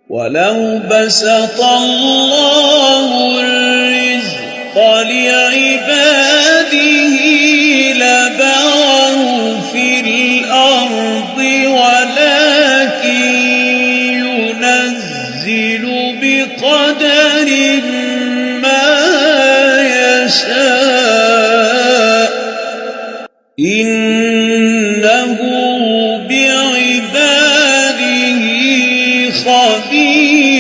ولو بسط الله الرزق لعباده لبغوا في الأرض ولكن ينزل بقدر ما يشاء إنه بعباده خبير